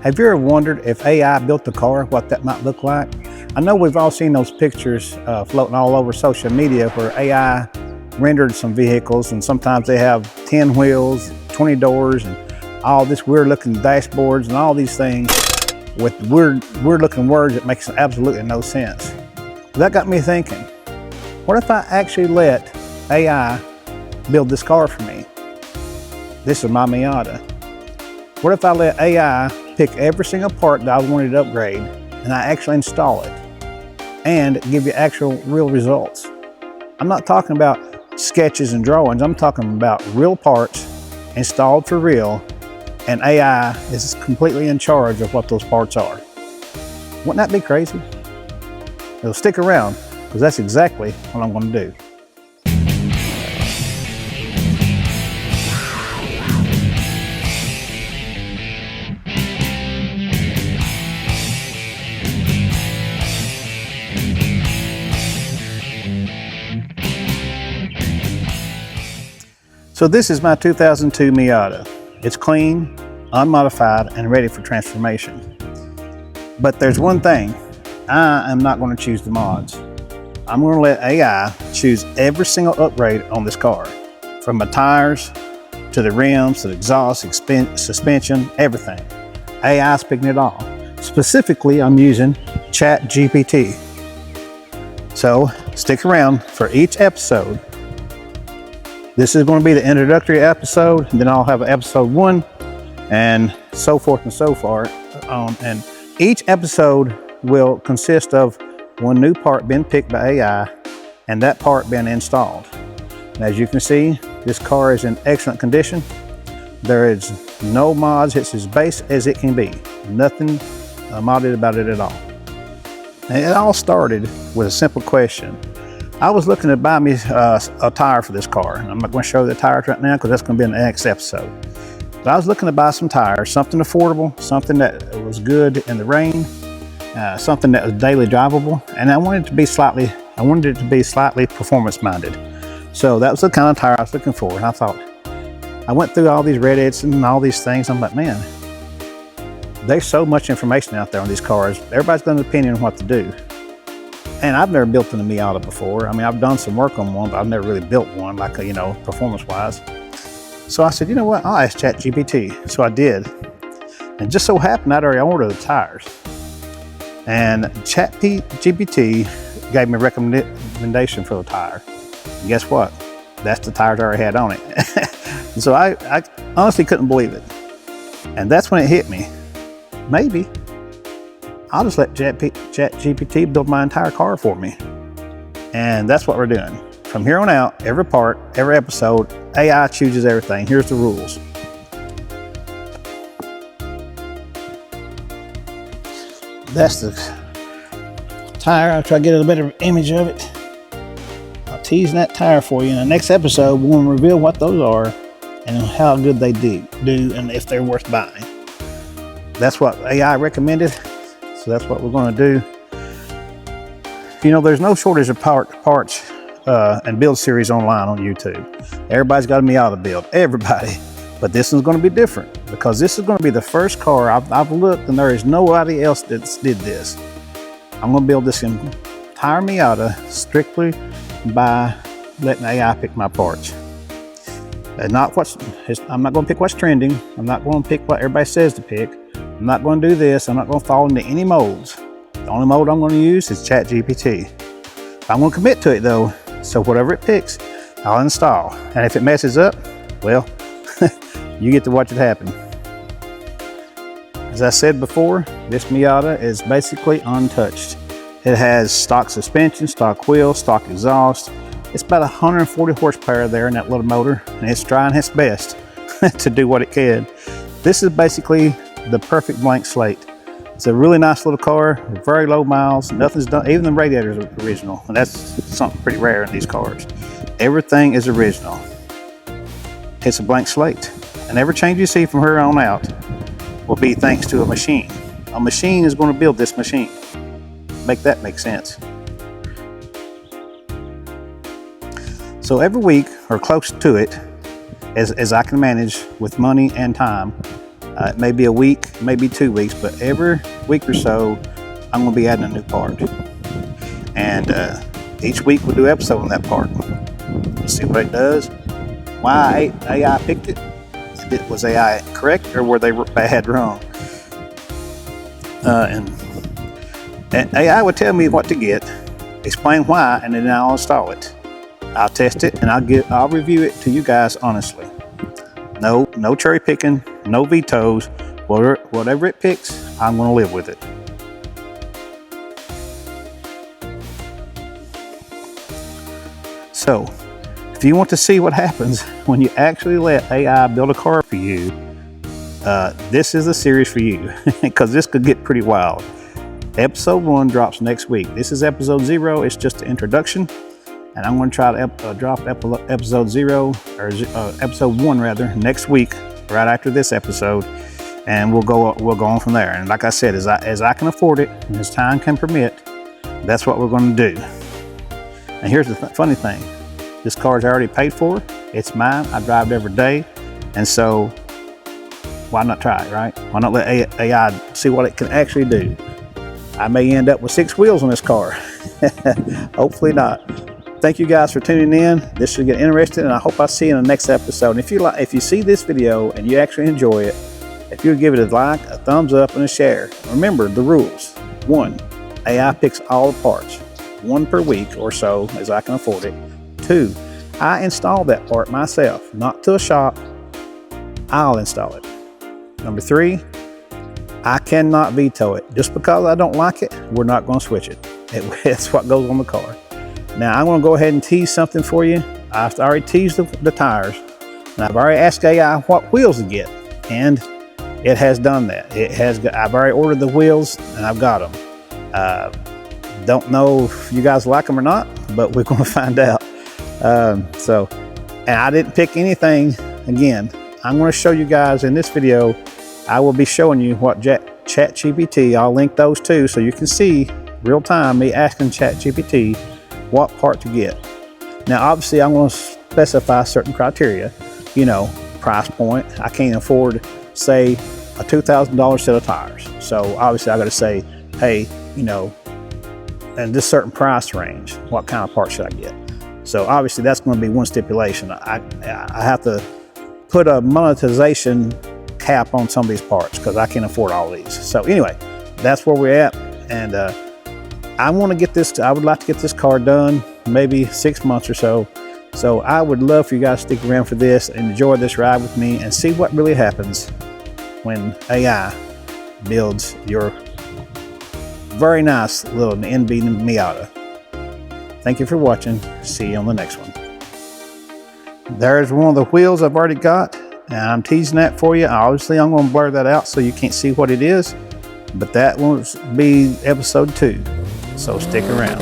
Have you ever wondered if AI built a car, what that might look like? I know we've all seen those pictures floating all over social media where AI rendered some vehicles, and sometimes they have 10 wheels, 20 doors, and all this weird looking dashboards and all these things with weird looking words that makes absolutely no sense. That got me thinking, what if I actually let AI build this car for me? This is my Miata. What if I let AI pick every single part that I wanted to upgrade and I actually install it and give you actual real results? I'm not talking about sketches and drawings. I'm talking about real parts installed for real, and AI is completely in charge of what those parts are. Wouldn't that be crazy? So stick around, because that's exactly what I'm going to do. So this is my 2002 Miata. It's clean, unmodified, and ready for transformation. But there's one thing, I am not going to choose the mods. I'm going to let AI choose every single upgrade on this car, from the tires, to the rims, to the exhaust, suspension, everything. AI's picking it all. Specifically, I'm using ChatGPT. So stick around for each episode. This is going to be the introductory episode, and then I'll have episode 1, and so forth and so forth. And each episode will consist of one new part being picked by AI, and that part being installed. And as you can see, this car is in excellent condition. There is no mods. It's as base as it can be. Nothing modded about it at all. And it all started with a simple question. I was looking to buy me a tire for this car. I'm not going to show you the tires right now because that's going to be in the next episode. But I was looking to buy some tires, something affordable, something that was good in the rain, something that was daily drivable, and I wanted it to be slightly performance minded. So that was the kind of tire I was looking for. And I went through all these Reddits and all these things. I'm like, man, there's so much information out there on these cars. Everybody's got an opinion on what to do. And I've never built in a Miata before. I mean, I've done some work on one, but I've never really built one, like, performance-wise. So I said, you know what, I'll ask ChatGPT. So I did. And just so happened I'd already ordered the tires. And ChatGPT gave me a recommendation for the tire. And guess what? That's the tires I already had on it. And so I honestly couldn't believe it. And that's when it hit me. Maybe I'll just let ChatGPT build my entire car for me. And that's what we're doing. From here on out, every part, every episode, AI chooses everything. Here's the rules. That's the tire. I'll try to get a better image of it. I'll tease that tire for you. In the next episode, we're going to reveal what those are and how good they do and if they're worth buying. That's what AI recommended. So that's what we're going to do. There's no shortage of parts and build series online on YouTube. Everybody's got a Miata build, everybody. But this one's going to be different because this is going to be the first car I've looked, and there is nobody else that did this. I'm going to build this entire Miata strictly by letting AI pick my parts. And I'm not going to pick what's trending. I'm not going to pick what everybody says to pick. I'm not going to do this. I'm not going to fall into any molds. The only mold I'm going to use is ChatGPT. I'm going to commit to it though, so whatever it picks, I'll install. And if it messes up, well, you get to watch it happen. As I said before, this Miata is basically untouched. It has stock suspension, stock wheels, stock exhaust. It's about 140 horsepower there in that little motor, and it's trying its best to do what it can. This is basically the perfect blank slate. It's a really nice little car, very low miles, nothing's done, even the radiators are original, and that's something pretty rare in these cars. Everything is original. It's a blank slate, and every change you see from here on out will be thanks to a machine. A machine is going to build this machine. Make that make sense. So every week, or close to it, as I can manage with money and time, It may be a week, maybe 2 weeks, but every week or so, I'm going to be adding a new part. And each week we'll do an episode on that part. We'll see what it does. Why AI picked it. Was AI correct or were they bad wrong? And AI would tell me what to get, explain why, and then I'll install it. I'll test it and I'll review it to you guys honestly. No cherry picking, no vetoes. Whatever it picks, I'm going to live with it. So, if you want to see what happens when you actually let AI build a car for you, this is the series for you, because this could get pretty wild. Episode 1 drops next week. This is episode 0. It's just an introduction, and I'm going to try to drop episode 0 or episode 1 rather next week, right after this episode, and we'll go on from there. And like I said, as I can afford it and as time can permit, that's what we're going to do. And here's the funny thing. This car is already paid for. It's mine. I drive it every day. And so why not try it, right? Why not let AI see what it can actually do? I may end up with 6 wheels on this car. Hopefully not. Thank you guys for tuning in. This should get interesting, and I hope I see you in the next episode. And if you see this video and you actually enjoy it, if you would give it a like, a thumbs up, and a share. Remember the rules. 1, AI picks all the parts. 1 per week or so, as I can afford it. 2, I install that part myself, not to a shop. I'll install it. Number 3, I cannot veto it. Just because I don't like it, we're not going to switch it. It's what goes on the car. Now, I'm going to go ahead and tease something for you. I've already teased the tires, and I've already asked AI what wheels to get, and it has done that. I've already ordered the wheels, and I've got them. Don't know if you guys like them or not, but we're going to find out. And I didn't pick anything. Again, I'm going to show you guys in this video. I will be showing you what ChatGPT. I'll link those too, so you can see real time me asking ChatGPT what part to get. Now, obviously, I'm going to specify certain criteria. Price point. I can't afford, say, a $2,000 set of tires. So obviously, I got to say, hey, in this certain price range, what kind of part should I get? So obviously that's going to be one stipulation. I have to put a monetization cap on some of these parts because I can't afford all these. So anyway, that's where we're at. And I want to get this, I would like to get this car done maybe 6 months or so. So I would love for you guys to stick around for this and enjoy this ride with me and see what really happens when AI builds your very nice little NB Miata. Thank you for watching. See you on the next one. There's one of the wheels I've already got, and I'm teasing that for you. Obviously, I'm going to blur that out so you can't see what it is, but that won't be episode 2, so stick around.